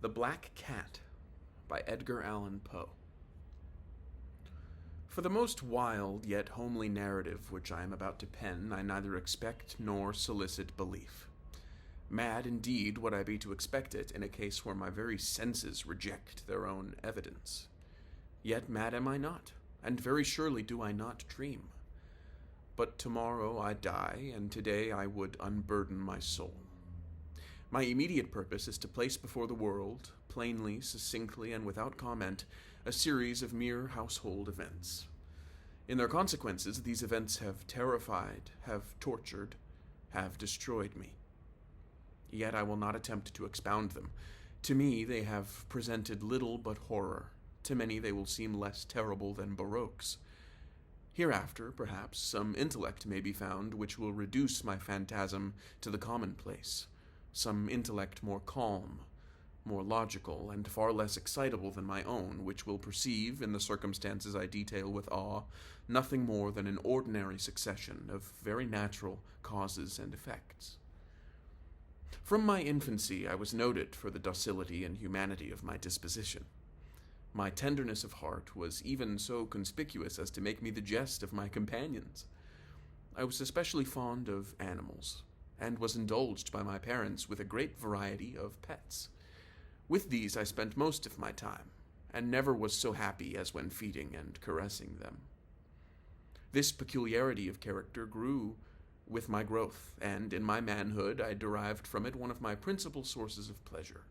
The Black Cat by Edgar Allan Poe. For the most wild yet homely narrative which I am about to pen, I neither expect nor solicit belief. Mad indeed would I be to expect it in a case where my very senses reject their own evidence. Yet mad am I not, and very surely do I not dream. But tomorrow I die, and today I would unburden my soul. My immediate purpose is to place before the world, plainly, succinctly, and without comment, a series of mere household events. In their consequences, these events have terrified, have tortured, have destroyed me. Yet I will not attempt to expound them. To me, they have presented little but horror. To many they will seem less terrible than Baroque's. Hereafter, perhaps, some intellect may be found which will reduce my phantasm to the commonplace. Some intellect more calm, more logical, and far less excitable than my own, which will perceive, in the circumstances I detail with awe, nothing more than an ordinary succession of very natural causes and effects. From my infancy I was noted for the docility and humanity of my disposition. My tenderness of heart was even so conspicuous as to make me the jest of my companions. I was especially fond of animals, and was indulged by my parents with a great variety of pets. With these I spent most of my time, and never was so happy as when feeding and caressing them. This peculiarity of character grew with my growth, and in my manhood I derived from it one of my principal sources of pleasure.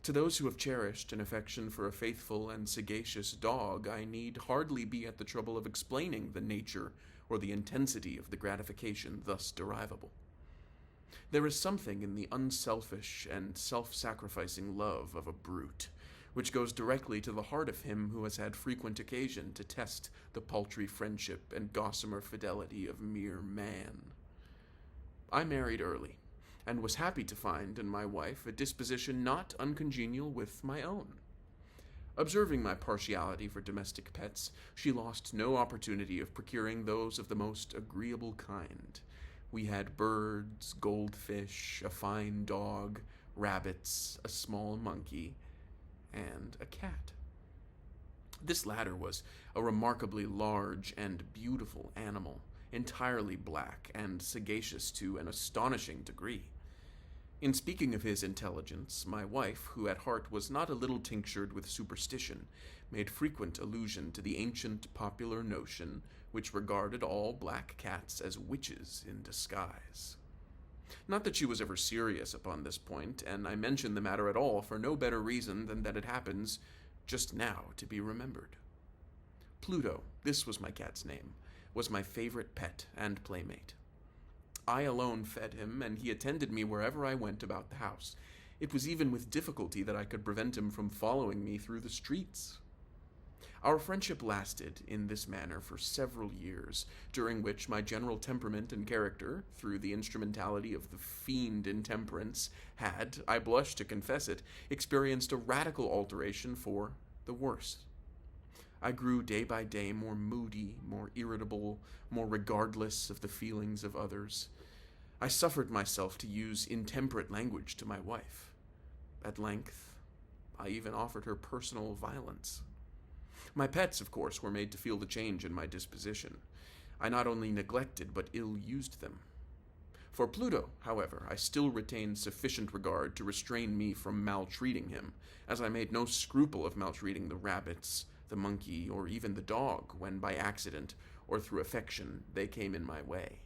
To those who have cherished an affection for a faithful and sagacious dog, I need hardly be at the trouble of explaining the nature or the intensity of the gratification thus derivable. There is something in the unselfish and self-sacrificing love of a brute, which goes directly to the heart of him who has had frequent occasion to test the paltry friendship and gossamer fidelity of mere man. I married early, and was happy to find in my wife a disposition not uncongenial with my own. Observing my partiality for domestic pets, she lost no opportunity of procuring those of the most agreeable kind. We had birds, goldfish, a fine dog, rabbits, a small monkey, and a cat. This latter was a remarkably large and beautiful animal, entirely black and sagacious to an astonishing degree. In speaking of his intelligence, my wife, who at heart was not a little tinctured with superstition, made frequent allusion to the ancient popular notion which regarded all black cats as witches in disguise. Not that she was ever serious upon this point, and I mention the matter at all for no better reason than that it happens just now to be remembered. Pluto, this was my cat's name, was my favorite pet and playmate. I alone fed him, and he attended me wherever I went about the house. It was even with difficulty that I could prevent him from following me through the streets. Our friendship lasted in this manner for several years, during which my general temperament and character, through the instrumentality of the fiend intemperance, had, I blush to confess it, experienced a radical alteration for the worse. I grew day by day more moody, more irritable, more regardless of the feelings of others. I suffered myself to use intemperate language to my wife. At length, I even offered her personal violence. My pets, of course, were made to feel the change in my disposition. I not only neglected but ill-used them. For Pluto, however, I still retained sufficient regard to restrain me from maltreating him, as I made no scruple of maltreating the rabbits, the monkey, or even the dog, when by accident or through affection they came in my way.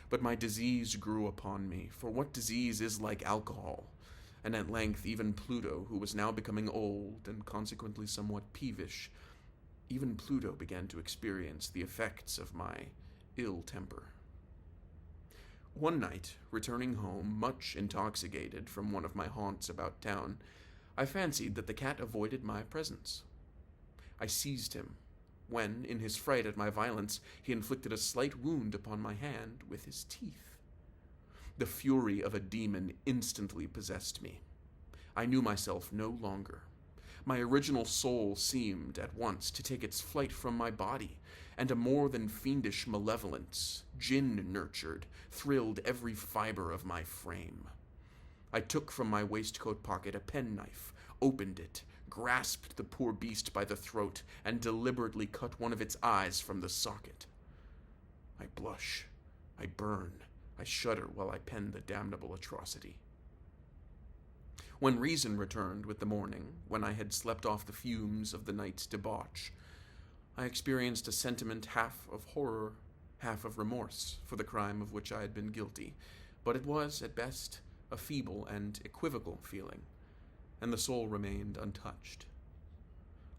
But my disease grew upon me, for what disease is like alcohol? And at length even Pluto, who was now becoming old and consequently somewhat peevish, even Pluto began to experience the effects of my ill temper. One night, returning home much intoxicated from one of my haunts about town, I fancied that the cat avoided my presence. I seized him, when, in his fright at my violence, he inflicted a slight wound upon my hand with his teeth. The fury of a demon instantly possessed me. I knew myself no longer. My original soul seemed, at once, to take its flight from my body, and a more than fiendish malevolence, gin-nurtured, thrilled every fiber of my frame. I took from my waistcoat pocket a penknife, opened it, grasped the poor beast by the throat, and deliberately cut one of its eyes from the socket. I blush, I burn, I shudder while I pen the damnable atrocity. When reason returned with the morning, when I had slept off the fumes of the night's debauch, I experienced a sentiment half of horror, half of remorse for the crime of which I had been guilty, but it was, at best, a feeble and equivocal feeling, and the soul remained untouched.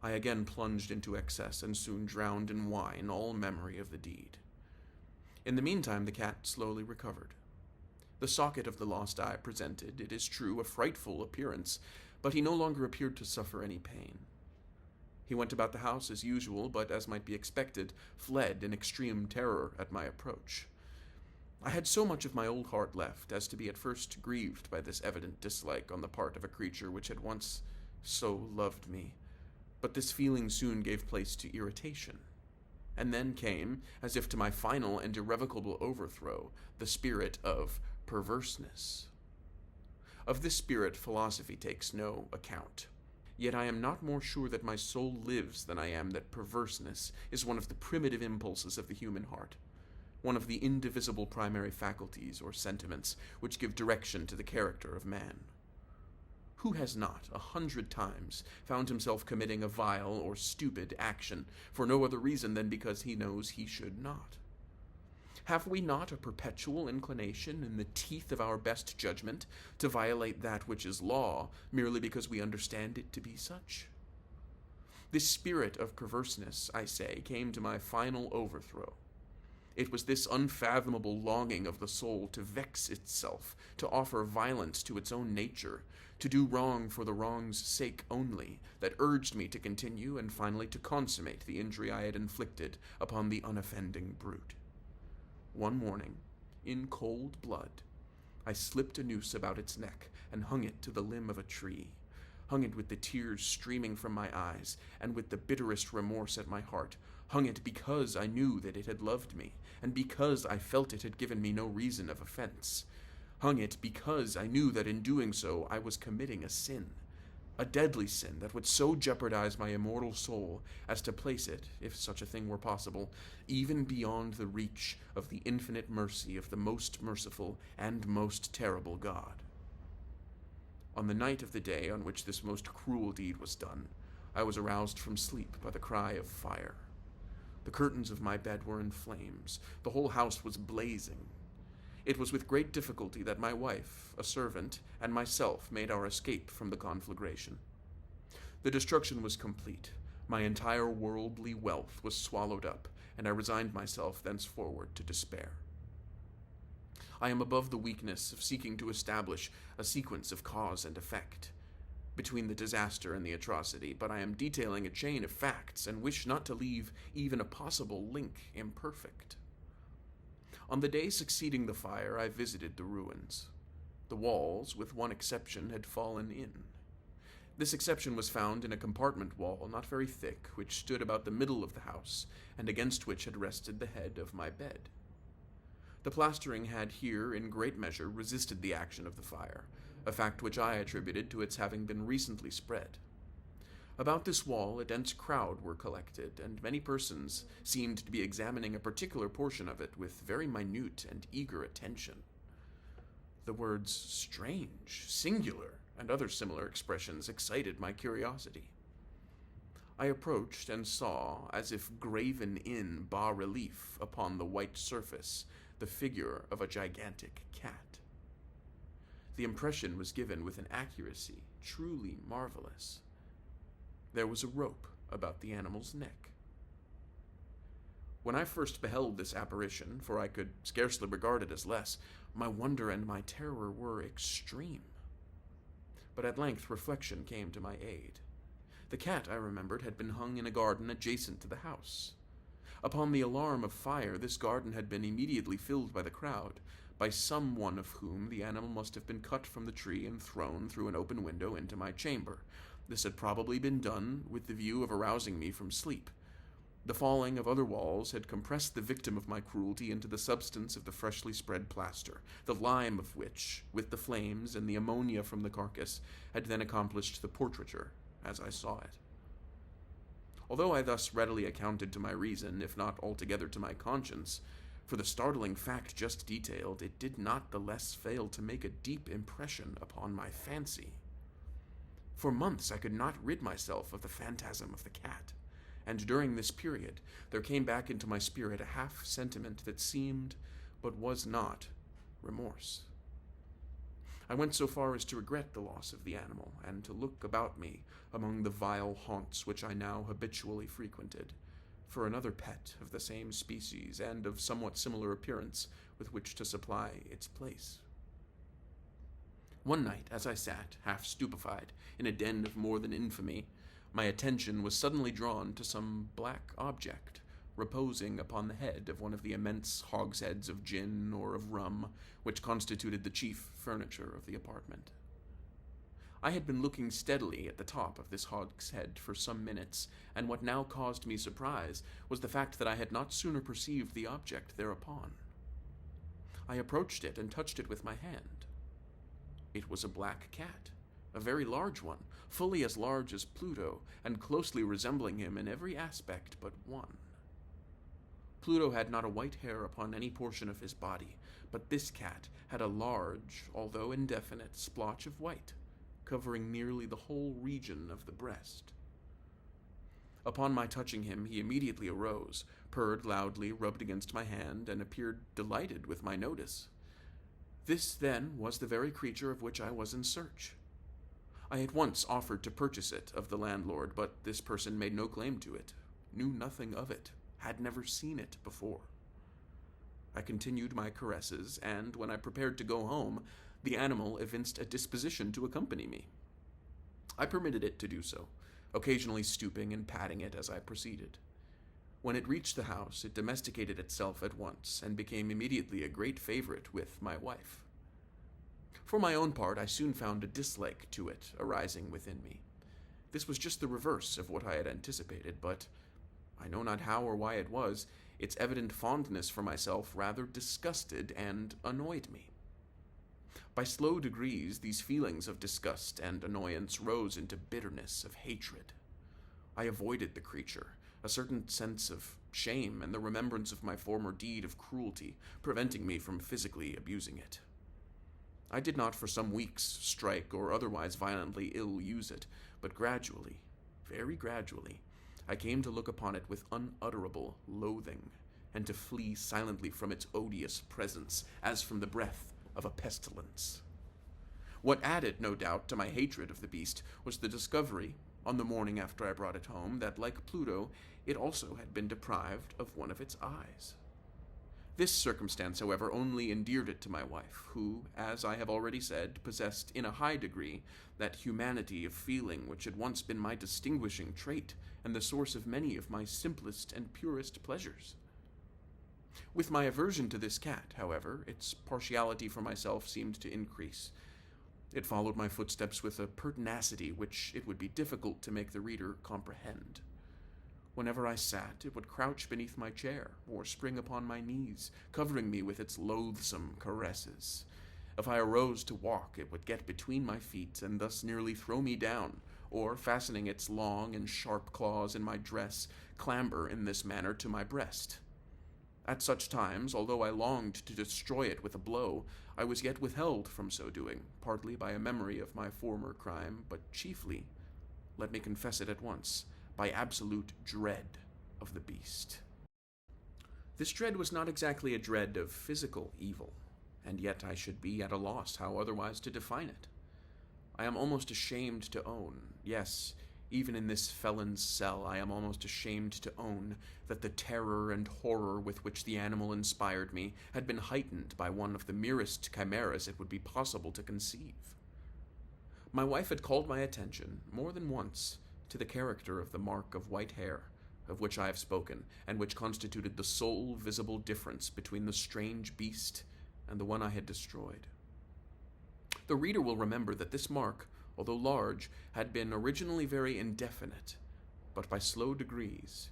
I again plunged into excess and soon drowned in wine all memory of the deed. In the meantime, the cat slowly recovered. The socket of the lost eye presented, it is true, a frightful appearance, but he no longer appeared to suffer any pain. He went about the house as usual, but, as might be expected, fled in extreme terror at my approach. I had so much of my old heart left as to be at first grieved by this evident dislike on the part of a creature which had once so loved me, but this feeling soon gave place to irritation. And then came, as if to my final and irrevocable overthrow, the spirit of perverseness. Of this spirit philosophy takes no account. Yet I am not more sure that my soul lives than I am that perverseness is one of the primitive impulses of the human heart, one of the indivisible primary faculties or sentiments which give direction to the character of man. Who has not, 100 times, found himself committing a vile or stupid action for no other reason than because he knows he should not? Have we not a perpetual inclination, in the teeth of our best judgment, to violate that which is law, merely because we understand it to be such? This spirit of perverseness, I say, came to my final overthrow. It was this unfathomable longing of the soul to vex itself, to offer violence to its own nature, to do wrong for the wrong's sake only, that urged me to continue and finally to consummate the injury I had inflicted upon the unoffending brute. One morning, in cold blood, I slipped a noose about its neck and hung it to the limb of a tree, hung it with the tears streaming from my eyes and with the bitterest remorse at my heart, hung it because I knew that it had loved me, and because I felt it had given me no reason of offense, hung it because I knew that in doing so I was committing a sin, a deadly sin that would so jeopardize my immortal soul as to place it, if such a thing were possible, even beyond the reach of the infinite mercy of the most merciful and most terrible God. On the night of the day on which this most cruel deed was done, I was aroused from sleep by the cry of fire. The curtains of my bed were in flames. The whole house was blazing. It was with great difficulty that my wife, a servant, and myself made our escape from the conflagration. The destruction was complete. My entire worldly wealth was swallowed up, and I resigned myself thenceforward to despair. I am above the weakness of seeking to establish a sequence of cause and effect between the disaster and the atrocity, but I am detailing a chain of facts and wish not to leave even a possible link imperfect. On the day succeeding the fire, I visited the ruins. The walls, with one exception, had fallen in. This exception was found in a compartment wall not very thick, which stood about the middle of the house, and against which had rested the head of my bed. The plastering had here, in great measure, resisted the action of the fire, a fact which I attributed to its having been recently spread. About this wall a dense crowd were collected, and many persons seemed to be examining a particular portion of it with very minute and eager attention. The words strange, singular, and other similar expressions excited my curiosity. I approached and saw, as if graven in bas-relief upon the white surface, the figure of a gigantic cat. The impression was given with an accuracy truly marvelous. There was a rope about the animal's neck. When I first beheld this apparition, for I could scarcely regard it as less, my wonder and my terror were extreme. But at length reflection came to my aid. The cat, I remembered, had been hung in a garden adjacent to the house. Upon the alarm of fire, this garden had been immediately filled by the crowd, by some one of whom the animal must have been cut from the tree and thrown through an open window into my chamber. This had probably been done with the view of arousing me from sleep. The falling of other walls had compressed the victim of my cruelty into the substance of the freshly spread plaster, the lime of which, with the flames and the ammonia from the carcass, had then accomplished the portraiture, as I saw it. Although I thus readily accounted to my reason, if not altogether to my conscience, for the startling fact just detailed, it did not the less fail to make a deep impression upon my fancy. For months I could not rid myself of the phantasm of the cat, and during this period there came back into my spirit a half-sentiment that seemed, but was not, remorse. I went so far as to regret the loss of the animal, and to look about me among the vile haunts which I now habitually frequented, for another pet of the same species and of somewhat similar appearance with which to supply its place. One night, as I sat, half stupefied, in a den of more than infamy, my attention was suddenly drawn to some black object reposing upon the head of one of the immense hogsheads of gin or of rum which constituted the chief furniture of the apartment. I had been looking steadily at the top of this hogshead for some minutes, and what now caused me surprise was the fact that I had not sooner perceived the object thereupon. I approached it and touched it with my hand. It was a black cat, a very large one, fully as large as Pluto, and closely resembling him in every aspect but one. Pluto had not a white hair upon any portion of his body, but this cat had a large, although indefinite, splotch of white, covering nearly the whole region of the breast. Upon my touching him, he immediately arose, purred loudly, rubbed against my hand, and appeared delighted with my notice. This, then, was the very creature of which I was in search. I at once offered to purchase it of the landlord, but this person made no claim to it, knew nothing of it, had never seen it before. I continued my caresses, and when I prepared to go home, the animal evinced a disposition to accompany me. I permitted it to do so, occasionally stooping and patting it as I proceeded. When it reached the house, it domesticated itself at once, and became immediately a great favorite with my wife. For my own part, I soon found a dislike to it arising within me. This was just the reverse of what I had anticipated, but I know not how or why it was, its evident fondness for myself rather disgusted and annoyed me. By slow degrees, these feelings of disgust and annoyance rose into bitterness of hatred. I avoided the creature, a certain sense of shame and the remembrance of my former deed of cruelty preventing me from physically abusing it. I did not for some weeks strike or otherwise violently ill-use it, but gradually, very gradually, I came to look upon it with unutterable loathing, and to flee silently from its odious presence, as from the breath of a pestilence. What added, no doubt, to my hatred of the beast was the discovery, on the morning after I brought it home, that, like Pluto, it also had been deprived of one of its eyes. This circumstance, however, only endeared it to my wife, who, as I have already said, possessed in a high degree that humanity of feeling which had once been my distinguishing trait and the source of many of my simplest and purest pleasures. With my aversion to this cat, however, its partiality for myself seemed to increase. It followed my footsteps with a pertinacity which it would be difficult to make the reader comprehend. Whenever I sat, it would crouch beneath my chair, or spring upon my knees, covering me with its loathsome caresses. If I arose to walk, it would get between my feet, and thus nearly throw me down, or, fastening its long and sharp claws in my dress, clamber in this manner to my breast. At such times, although I longed to destroy it with a blow, I was yet withheld from so doing, partly by a memory of my former crime, but chiefly, let me confess it at once, by absolute dread of the beast. This dread was not exactly a dread of physical evil, and yet I should be at a loss how otherwise to define it. I am almost ashamed to own, yes, even in this felon's cell, I am almost ashamed to own that the terror and horror with which the animal inspired me had been heightened by one of the merest chimeras it would be possible to conceive. My wife had called my attention, more than once, to the character of the mark of white hair, of which I have spoken, and which constituted the sole visible difference between the strange beast and the one I had destroyed. The reader will remember that this mark, although large, had been originally very indefinite, but by slow degrees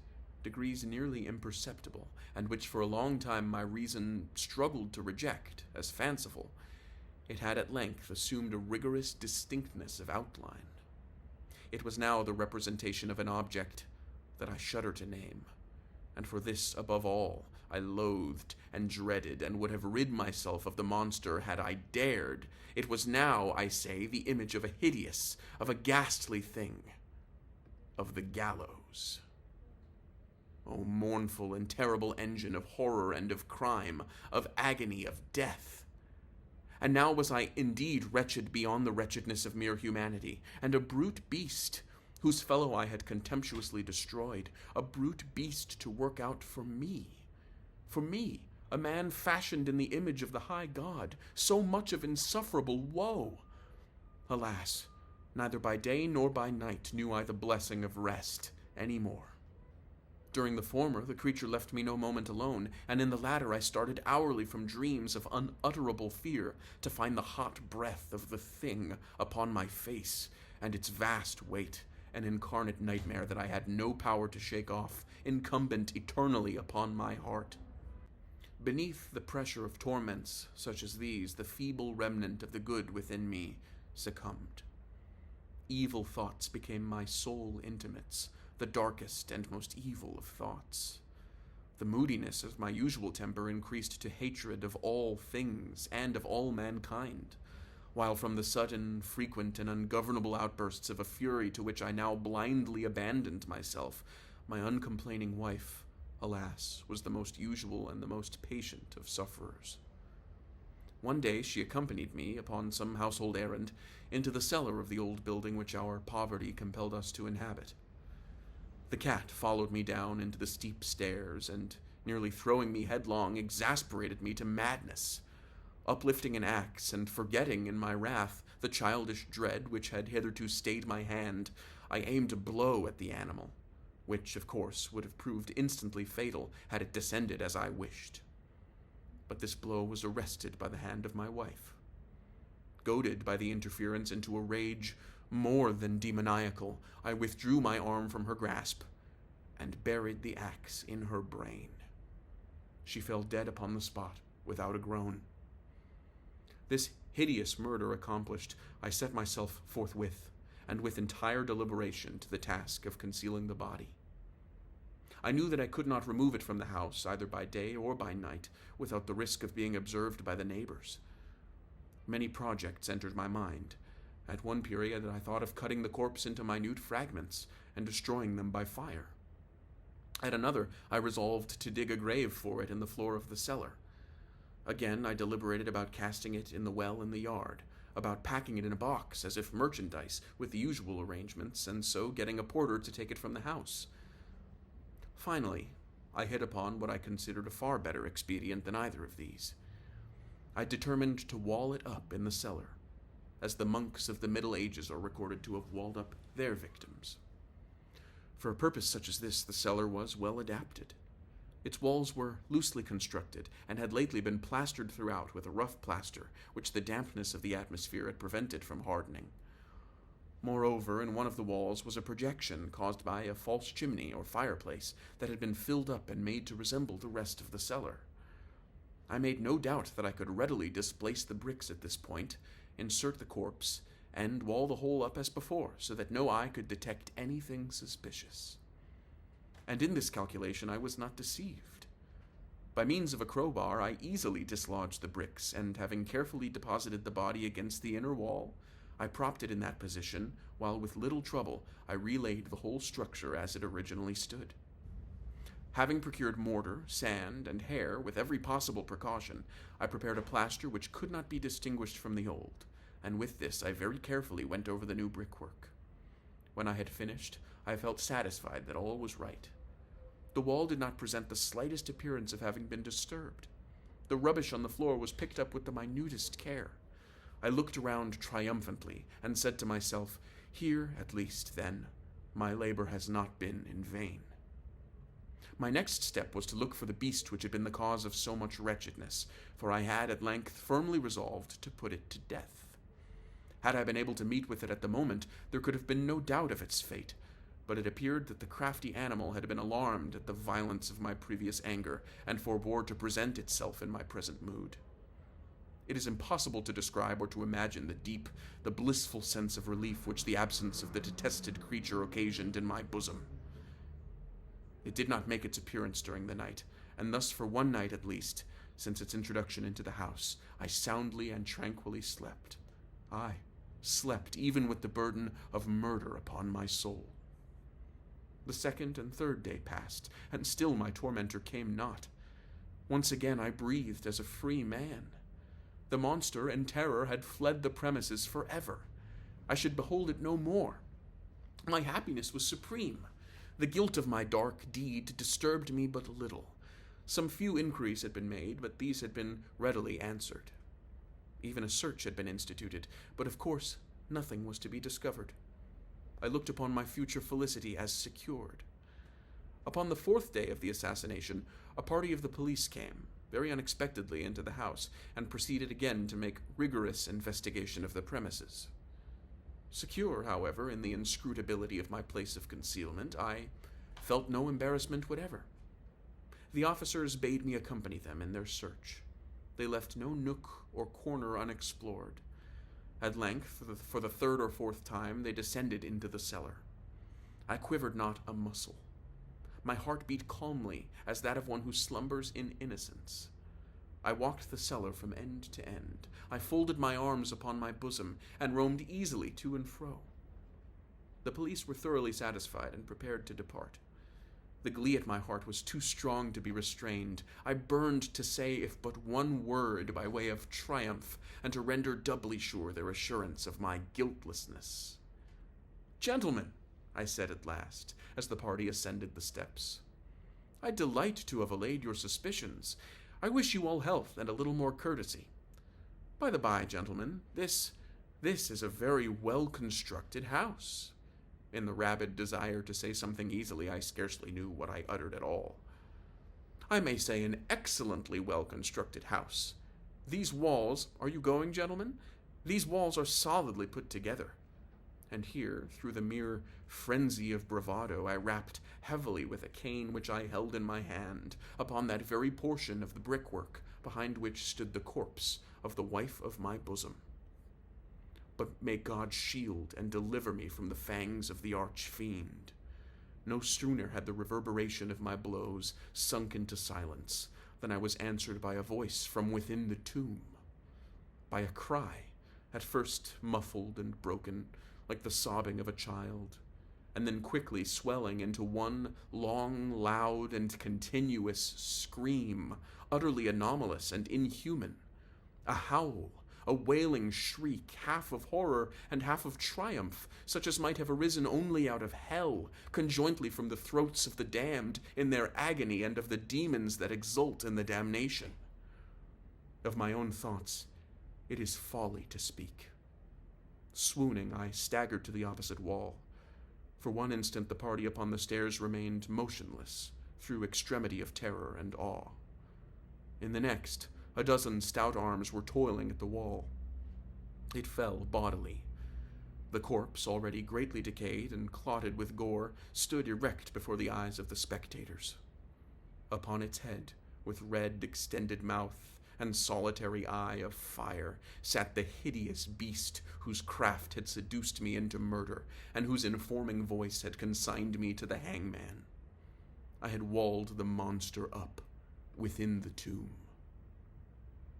degrees nearly imperceptible, and which for a long time my reason struggled to reject as fanciful, it had at length assumed a rigorous distinctness of outline. It was now the representation of an object that I shudder to name, and for this, above all, I loathed and dreaded and would have rid myself of the monster had I dared. It was now, I say, the image of a hideous, of a ghastly thing, of the gallows. O mournful and terrible engine of horror and of crime, of agony, of death! And now was I indeed wretched beyond the wretchedness of mere humanity, and a brute beast, whose fellow I had contemptuously destroyed, a brute beast to work out for me, a man fashioned in the image of the high God, so much of insufferable woe. Alas, neither by day nor by night knew I the blessing of rest any more. During the former, the creature left me no moment alone, and in the latter I started hourly from dreams of unutterable fear to find the hot breath of the thing upon my face, and its vast weight, an incarnate nightmare that I had no power to shake off, incumbent eternally upon my heart. Beneath the pressure of torments such as these, the feeble remnant of the good within me succumbed. Evil thoughts became my sole intimates, the darkest and most evil of thoughts. The moodiness of my usual temper increased to hatred of all things and of all mankind, while from the sudden, frequent, and ungovernable outbursts of a fury to which I now blindly abandoned myself, my uncomplaining wife, alas, was the most usual and the most patient of sufferers. One day she accompanied me, upon some household errand, into the cellar of the old building which our poverty compelled us to inhabit. The cat followed me down into the steep stairs, and, nearly throwing me headlong, exasperated me to madness. Uplifting an axe, and forgetting in my wrath the childish dread which had hitherto stayed my hand, I aimed a blow at the animal, which, of course, would have proved instantly fatal had it descended as I wished. But this blow was arrested by the hand of my wife. Goaded by the interference into a rage more than demoniacal, I withdrew my arm from her grasp and buried the axe in her brain. She fell dead upon the spot without a groan. This hideous murder accomplished, I set myself forthwith, and with entire deliberation, to the task of concealing the body. I knew that I could not remove it from the house, either by day or by night, without the risk of being observed by the neighbors. Many projects entered my mind. At one period I thought of cutting the corpse into minute fragments and destroying them by fire. At another, I resolved to dig a grave for it in the floor of the cellar. Again, I deliberated about casting it in the well in the yard, about packing it in a box as if merchandise, with the usual arrangements, and so getting a porter to take it from the house. Finally, I hit upon what I considered a far better expedient than either of these. I determined to wall it up in the cellar, as the monks of the Middle Ages are recorded to have walled up their victims. For a purpose such as this, the cellar was well adapted. Its walls were loosely constructed, and had lately been plastered throughout with a rough plaster, which the dampness of the atmosphere had prevented from hardening. Moreover, in one of the walls was a projection caused by a false chimney or fireplace that had been filled up and made to resemble the rest of the cellar. I made no doubt that I could readily displace the bricks at this point, insert the corpse, and wall the whole up as before, so that no eye could detect anything suspicious. And in this calculation I was not deceived. By means of a crowbar I easily dislodged the bricks, and having carefully deposited the body against the inner wall, I propped it in that position, while with little trouble I relaid the whole structure as it originally stood. Having procured mortar, sand, and hair with every possible precaution, I prepared a plaster which could not be distinguished from the old, and with this I very carefully went over the new brickwork. When I had finished, I felt satisfied that all was right. The wall did not present the slightest appearance of having been disturbed. The rubbish on the floor was picked up with the minutest care. I looked around triumphantly, and said to myself, "Here, at least, then, my labor has not been in vain." My next step was to look for the beast which had been the cause of so much wretchedness, for I had at length firmly resolved to put it to death. Had I been able to meet with it at the moment, there could have been no doubt of its fate, but it appeared that the crafty animal had been alarmed at the violence of my previous anger, and forbore to present itself in my present mood. It is impossible to describe or to imagine the blissful sense of relief which the absence of the detested creature occasioned in my bosom. It did not make its appearance during the night, and thus for one night at least, since its introduction into the house, I soundly and tranquilly slept. I slept even with the burden of murder upon my soul. The second and third day passed, and still my tormentor came not. Once again I breathed as a free man. The monster in terror had fled the premises forever. I should behold it no more. My happiness was supreme. The guilt of my dark deed disturbed me but little. Some few inquiries had been made, but these had been readily answered. Even a search had been instituted, but of course nothing was to be discovered. I looked upon my future felicity as secured. Upon the fourth day of the assassination, a party of the police came, very unexpectedly, into the house, and proceeded again to make rigorous investigation of the premises. Secure, however, in the inscrutability of my place of concealment, I felt no embarrassment whatever. The officers bade me accompany them in their search. They left no nook or corner unexplored. At length, for the third or fourth time, they descended into the cellar. I quivered not a muscle. My heart beat calmly as that of one who slumbers in innocence. I walked the cellar from end to end. I folded my arms upon my bosom and roamed easily to and fro. The police were thoroughly satisfied and prepared to depart. The glee at my heart was too strong to be restrained. I burned to say if but one word by way of triumph, and to render doubly sure their assurance of my guiltlessness. "Gentlemen," I said at last, as the party ascended the steps, "I delight to have allayed your suspicions. I wish you all health and a little more courtesy. By the by, gentlemen, this is a very well-constructed house." In the rabid desire to say something easily, I scarcely knew what I uttered at all. "I may say an excellently well-constructed house. These walls— are you going, gentlemen? These walls are solidly put together." And here, through the mere frenzy of bravado, I rapped heavily with a cane which I held in my hand upon that very portion of the brickwork behind which stood the corpse of the wife of my bosom. But may God shield and deliver me from the fangs of the arch-fiend. No sooner had the reverberation of my blows sunk into silence than I was answered by a voice from within the tomb, by a cry, at first muffled and broken, like the sobbing of a child, and then quickly swelling into one long, loud, and continuous scream, utterly anomalous and inhuman. A howl, a wailing shriek, half of horror and half of triumph, such as might have arisen only out of hell, conjointly from the throats of the damned in their agony and of the demons that exult in the damnation. Of my own thoughts, it is folly to speak. Swooning, I staggered to the opposite wall. For one instant the party upon the stairs remained motionless, through extremity of terror and awe. In the next, a dozen stout arms were toiling at the wall. It fell bodily. The corpse, already greatly decayed and clotted with gore, stood erect before the eyes of the spectators. Upon its head, with red extended mouth and solitary eye of fire, sat the hideous beast whose craft had seduced me into murder, and whose informing voice had consigned me to the hangman. I had walled the monster up within the tomb.